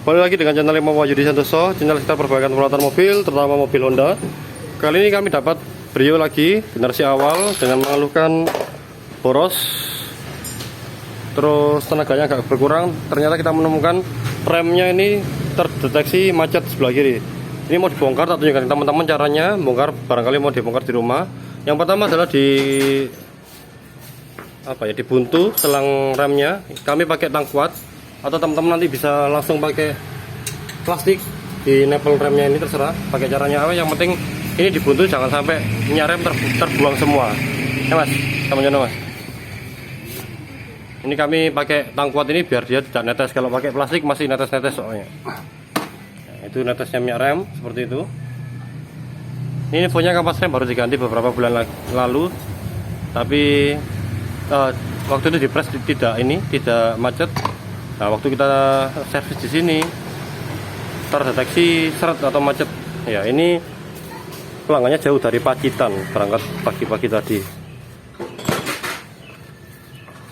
Kembali lagi dengan channel Imam Wahyudi Santoso, channel kita perbaikan perawatan mobil, terutama mobil Honda. Kali ini kami dapat Brio lagi, generasi awal, dengan mengeluhkan boros, terus tenaganya agak berkurang. Ternyata kita menemukan remnya ini terdeteksi macet sebelah kiri. Ini mau dibongkar, tak tunjukkan teman-teman caranya bongkar, barangkali mau dibongkar di rumah. Yang pertama adalah dibuntu selang remnya. Kami pakai tang kuat, atau teman-teman nanti bisa langsung pakai plastik di nepel remnya, ini terserah pakai caranya apa. Yang penting ini dibuntu, jangan sampai minyak rem terbuang semua ya mas, teman-teman mas. Ini kami pakai tang kuat ini biar dia tidak netes. Kalau pakai plastik masih netes-netes soalnya. Nah, itu netesnya minyak rem seperti itu. Ini infonya kampas rem baru diganti beberapa bulan lalu, tapi waktu itu dipres tidak macet. Nah, waktu kita servis di sini terdeteksi seret atau macet. Ya, ini pelanggannya jauh dari Pacitan, berangkat pagi-pagi tadi.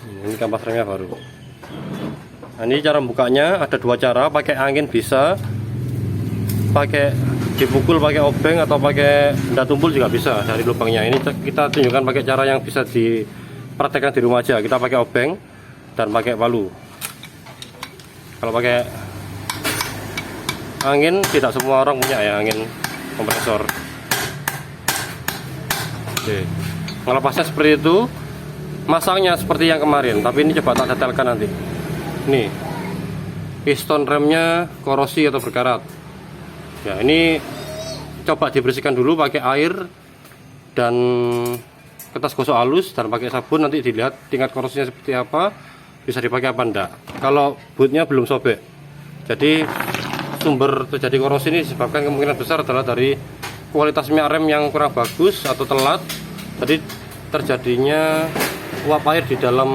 Ini kampas remnya baru. Nah, ini cara bukanya ada dua cara, pakai angin bisa, pakai dipukul pakai obeng, atau pakai benda tumpul juga bisa dari lubangnya. Ini kita tunjukkan pakai cara yang bisa dipraktekkan di rumah aja. Kita pakai obeng dan pakai palu. Kalau pakai angin, tidak semua orang punya ya angin kompresor. Oke, melepasnya seperti itu. Masangnya seperti yang kemarin, tapi ini coba tak detailkan nanti. Nih, piston remnya korosi atau berkarat. Ya, ini coba dibersihkan dulu pakai air dan kertas gosok halus dan pakai sabun. Nanti dilihat tingkat korosinya seperti apa, bisa dipakai apa enggak. Kalau bootnya belum sobek, jadi sumber terjadi korosi ini disebabkan kemungkinan besar adalah dari kualitas minyak rem yang kurang bagus atau telat. Jadi terjadinya uap air di dalam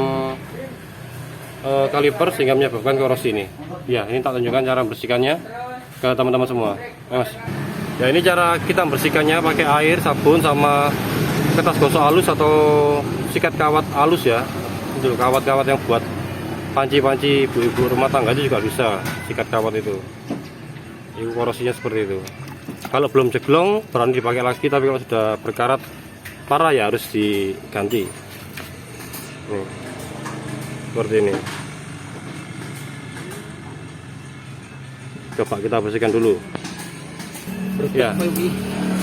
kaliper sehingga menyebabkan korosi ini. Ya, ini tak tunjukkan cara membersihkannya ke teman-teman semua, mas. Ya, ini cara kita membersihkannya pakai air, sabun, sama kertas gosok halus atau sikat kawat halus ya. Itu kawat-kawat yang buat panci-panci ibu-ibu rumah tangga itu juga bisa, sikat kawat itu. Itu korosinya seperti itu. Kalau belum jeglong berani dipakai lagi, tapi kalau sudah berkarat parah ya harus diganti. Nih, seperti ini. Coba kita bersihkan dulu. Ya,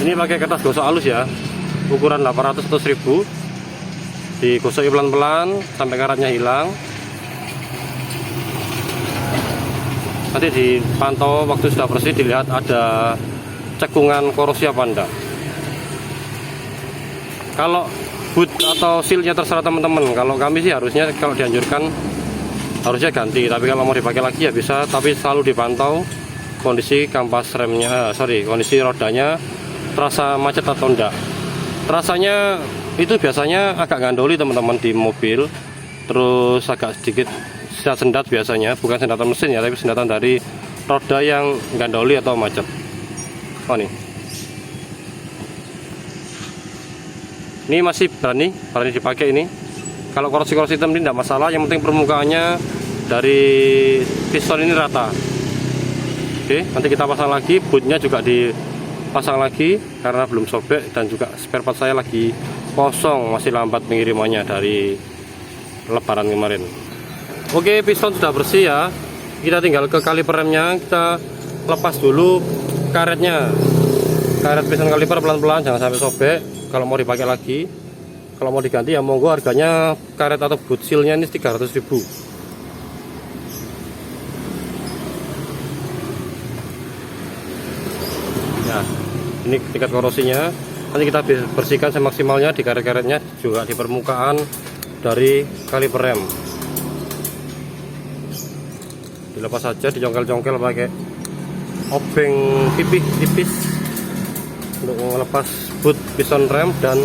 ini pakai kertas gosok halus ya, ukuran 800 atau 1000. Digosoki pelan-pelan sampai karatnya hilang. Nanti dipantau waktu sudah bersih, dilihat ada cekungan korosi apa enggak. Kalau boot atau sealnya terserah teman-teman. Kalau kami sih harusnya, kalau dianjurkan harusnya ganti, tapi kalau mau dipakai lagi ya bisa, tapi selalu dipantau kondisi kampas remnya, kondisi rodanya terasa macet atau enggak. Rasanya itu biasanya agak gandoli teman-teman di mobil, terus agak sedikit sendat biasanya, bukan sendatan mesin ya, tapi sendatan dari roda yang gandoli atau macet. Oh, ini masih berani dipakai ini. Kalau korosi-korosi hitam ini tidak masalah, yang penting permukaannya dari piston ini rata. Oke, nanti kita pasang lagi, bootnya juga dipasang lagi karena belum sobek, dan juga spare part saya lagi kosong, masih lambat pengirimannya dari lebaran kemarin. Oke, piston sudah bersih ya. Kita tinggal ke kaliper remnya, kita lepas dulu karetnya. Karet piston kaliper pelan-pelan, jangan sampai sobek. Kalau mau dipakai lagi, kalau mau diganti ya monggo, harganya karet atau boot sealnya ini 300.000. Ya, ini tingkat korosinya. Nanti kita bersihkan semaksimalnya di karet-karetnya, juga di permukaan dari kaliper rem. Dilepas saja, dicongkel-congkel pakai obeng tipis untuk melepas boot piston rem dan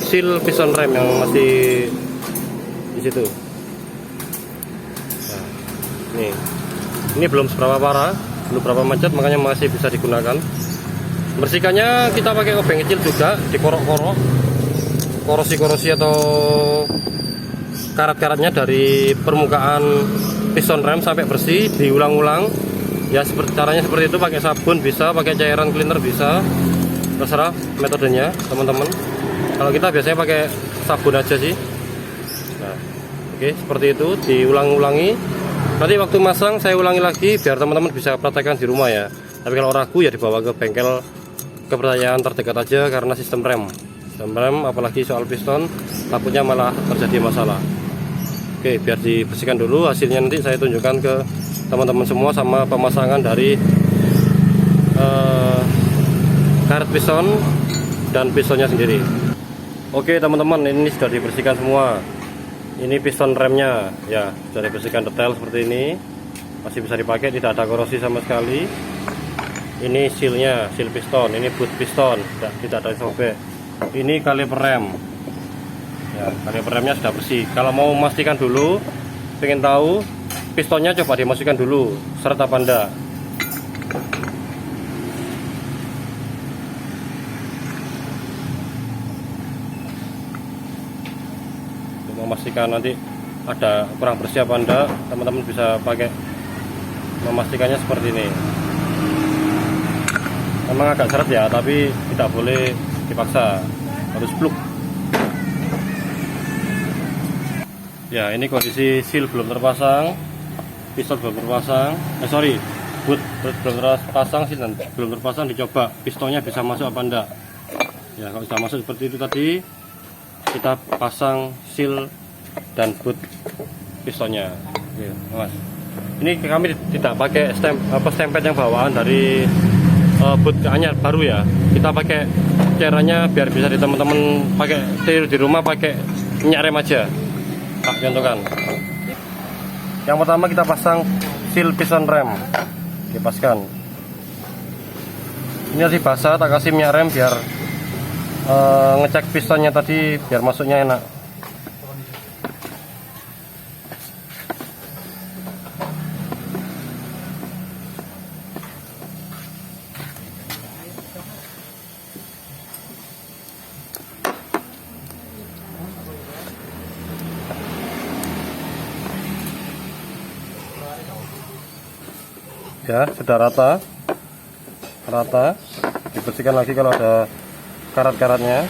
seal piston rem yang masih di situ. Nah, ini belum seberapa parah, belum berapa macet, makanya masih bisa digunakan. Bersihkannya kita pakai obeng kecil juga, dikorok-korok korosi-korosi atau karat-karatnya dari permukaan piston rem sampai bersih, diulang-ulang. Ya seperti caranya seperti itu, pakai sabun bisa, pakai cairan cleaner bisa, terserah metodenya teman-teman. Kalau kita biasanya pakai sabun aja sih. Nah, oke, seperti itu diulang-ulangi. Nanti waktu masang saya ulangi lagi biar teman-teman bisa praktekkan di rumah ya. Tapi kalau ragu ya dibawa ke bengkel kepercayaan terdekat aja, karena sistem rem apalagi soal piston takutnya malah terjadi masalah. Oke, biar dibersihkan dulu, hasilnya nanti saya tunjukkan ke teman-teman semua sama pemasangan dari karet piston dan pistonnya sendiri. Oke teman-teman, ini sudah dibersihkan semua. Ini piston remnya ya sudah dibersihkan detail seperti ini, masih bisa dipakai, tidak ada korosi sama sekali. Ini sealnya, seal piston, ini boot piston, tidak ada sobek. Ini kaliper rem ya, kaliper remnya sudah bersih. Kalau mau memastikan dulu, pengen tahu pistonnya, coba dimasukkan dulu seret apa enggak. Untuk memastikan nanti ada kurang bersih apa enggak, teman-teman bisa pakai memastikannya seperti ini. Memang agak seret ya, tapi tidak boleh dipaksa, harus plug. Ya, ini kondisi seal belum terpasang, piston belum terpasang, boot belum terpasang sih, nanti belum terpasang, dicoba pistonnya bisa masuk apa enggak. Ya, kalau sudah masuk seperti itu tadi, kita pasang seal dan boot pistonnya. Oke, Mas. Ini kami tidak pakai stempet yang bawaan dari boot anyar baru ya. Kita pakai caranya biar bisa di teman-teman pakai di rumah, pakai minyak rem aja. Tak contohkan. Yang pertama kita pasang seal piston rem, dipaskan. Ini masih basah, tak kasih minyak rem biar ngecek pistonnya tadi biar masuknya enak. Ya, sudah rata, dibersihkan lagi kalau ada karat-karatnya.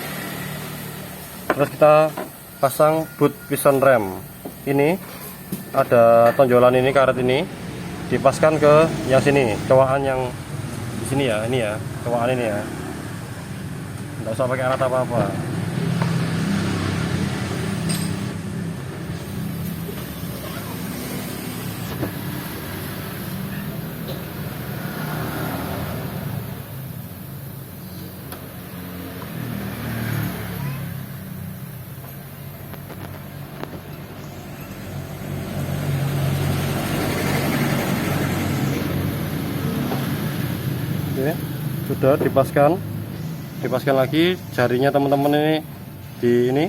Terus kita pasang boot piston rem. Ini ada tonjolan, ini karet ini dipaskan ke yang sini, cowaan yang di sini ya, ini ya, cowaan ini ya. Nggak usah pakai alat apa-apa. Oke, sudah dipaskan lagi jarinya teman-teman, ini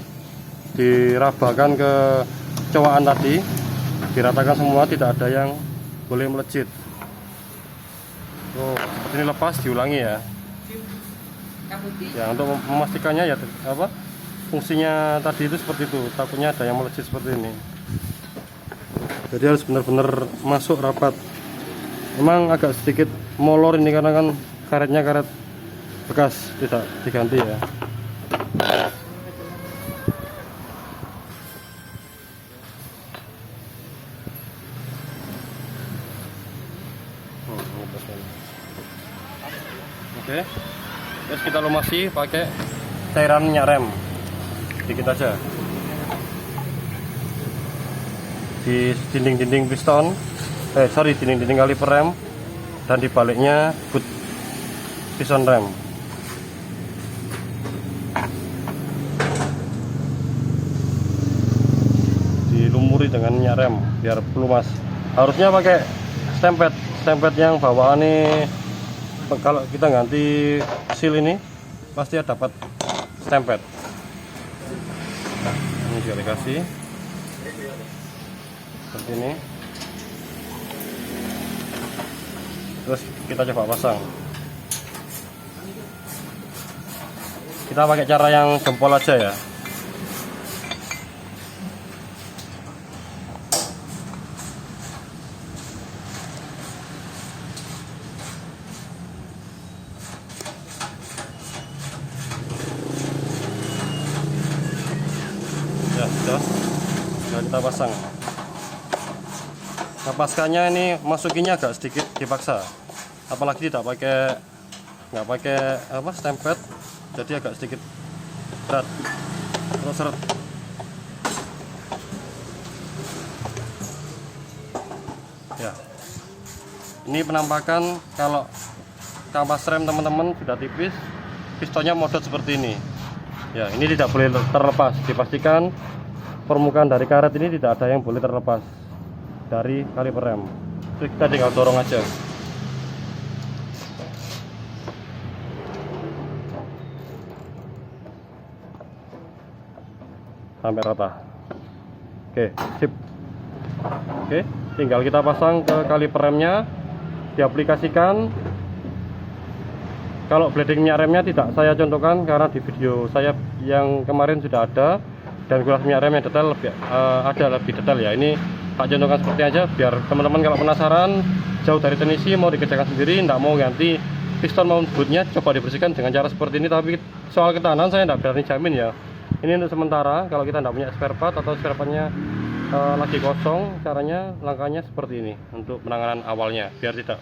dirabakan ke cowaan tadi, diratakan semua, tidak ada yang boleh melejit. Oh, seperti ini, lepas diulangi ya. Ya, untuk memastikannya ya fungsinya tadi itu seperti itu, takutnya ada yang melejit seperti ini. Jadi harus benar-benar masuk rapat. Memang agak sedikit molor ini karena kan karetnya karet bekas, tidak diganti ya. Oke, terus kita lumasi pakai cairan minyak rem dikit aja di dinding-dinding piston, dinding-dinding kaliper rem, dan di baliknya boot piston rem. Dilumuri dengan minyak rem biar pelumas. Harusnya pakai stempet yang bawaan nih. Kalau kita ganti seal ini pasti dapat stempet. Nah, ini juga dikasih seperti ini. Terus kita coba pasang. Kita pakai cara yang jempol aja ya. kita pasang. Nah, paskanya ini masukinnya agak sedikit dipaksa, apalagi nggak pakai apa stempet, jadi agak sedikit berat. Terus seret. Ya, ini penampakan kalau kampas rem teman-teman sudah tipis, pistonnya modot seperti ini. Ya, ini tidak boleh terlepas. Dipastikan permukaan dari karet ini tidak ada yang boleh terlepas dari kaliper rem. Terus kita tinggal dorong aja. Sampai rata. Oke, sip. Oke, tinggal kita pasang ke kaliper remnya, diaplikasikan. Kalau blading minyak remnya tidak saya contohkan karena di video saya yang kemarin sudah ada, dan kulas minyak rem yang detail ada lebih detail ya. Ini tak contohkan seperti aja biar teman-teman kalau penasaran jauh dari teknisi mau dikerjakan sendiri, tidak mau ganti piston maupun bootnya, coba dibersihkan dengan cara seperti ini. Tapi soal ketahanan saya tidak berani jamin ya. Ini untuk sementara, kalau kita tidak punya spare part atau spare partnya lagi kosong, caranya langkahnya seperti ini untuk penanganan awalnya biar tidak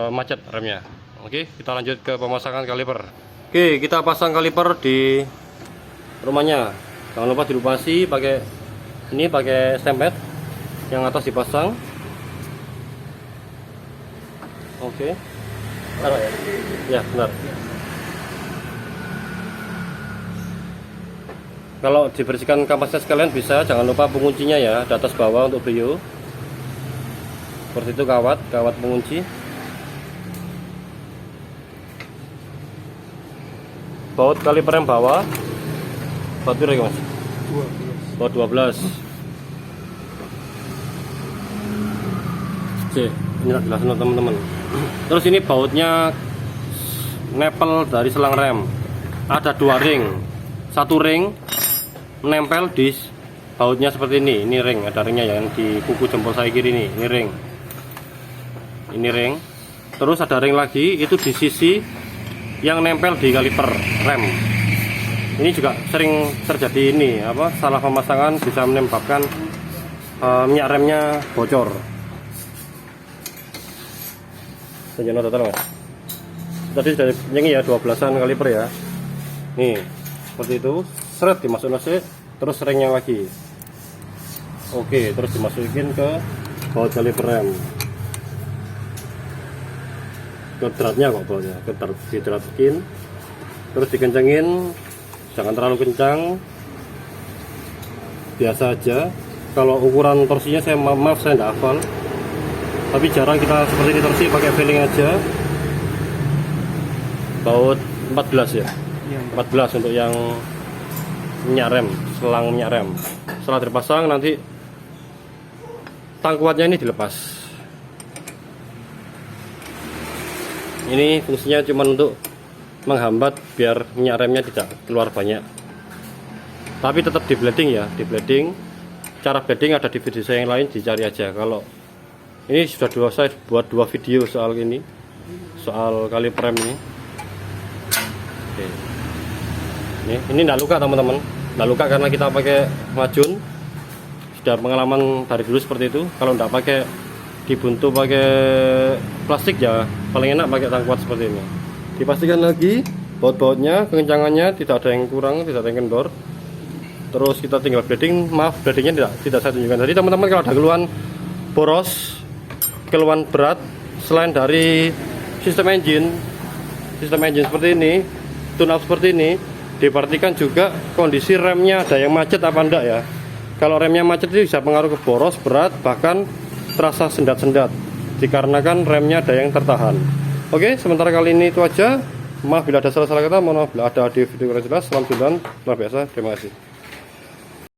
macet remnya. Oke, kita lanjut ke pemasangan kaliper. Oke, kita pasang kaliper di rumahnya. Jangan lupa dilupasi pakai ini, pakai stempet yang atas dipasang. Oke, taruh ya. Ya, benar. Kalau dibersihkan kampasnya sekalian bisa, jangan lupa penguncinya ya, di atas bawah untuk brio. Seperti itu kawat pengunci. Baut kaliper rem bawah. Baut berapa mas? 12. Baut 12. Cek, ini tak jelasin teman-teman. Terus ini bautnya nepel dari selang rem. Ada 2 ring. 1 ring menempel di bautnya seperti ini. Ini ring, ada ringnya yang di kuku jempol saya kiri ini ring. Ini ring. Terus ada ring lagi itu di sisi yang nempel di kaliper rem. Ini juga sering terjadi ini apa salah pemasangan, bisa menyebabkan minyak remnya bocor. Tunjukkan total mas. Tadi sudah nyengi ya 12an kaliper ya. Nih seperti itu, seret dimasukin nasi, terus ringnya lagi. Oke, terus dimasukin ke baut kaliper rem. Kedratnya kok bautnya, didratkin, terus dikencengin, jangan terlalu kencang, biasa aja. Kalau ukuran torsinya saya maaf saya tidak hafal, tapi jarang kita seperti ini torsi, pakai feeling aja. Baut 14 ya, 14 untuk yang minyak rem, selang minyak rem. Setelah terpasang nanti tang kuatnya ini dilepas. Ini fungsinya cuma untuk menghambat biar minyak remnya tidak keluar banyak. Tapi tetap di blading ya, di blading. Cara blading ada di video saya yang lain, dicari aja. Kalau ini sudah saya buat 2 video soal ini, soal kaliper rem ini. Oke. Ini tidak luka teman-teman, tidak luka karena kita pakai majun. Sudah pengalaman dari dulu seperti itu. Kalau tidak pakai dibuntu pakai plastik ya paling enak pakai tang kuat seperti ini. Dipastikan lagi baut-bautnya, kencangannya tidak ada yang kurang, tidak ada yang kendor. Terus kita tinggal blading, maaf bladingnya tidak saya tunjukkan. Jadi teman-teman kalau ada keluhan boros, keluhan berat selain dari sistem engine seperti ini, tune up seperti ini, diperhatikan juga kondisi remnya ada yang macet apa enggak ya. Kalau remnya macet itu bisa pengaruh ke boros, berat, bahkan terasa sendat-sendat dikarenakan remnya ada yang tertahan. Oke, sementara kali ini itu aja. Maaf bila ada salah-salah kata, mohon maaf bila ada di video kurang jelas. Salam sundan, luar biasa, terima kasih.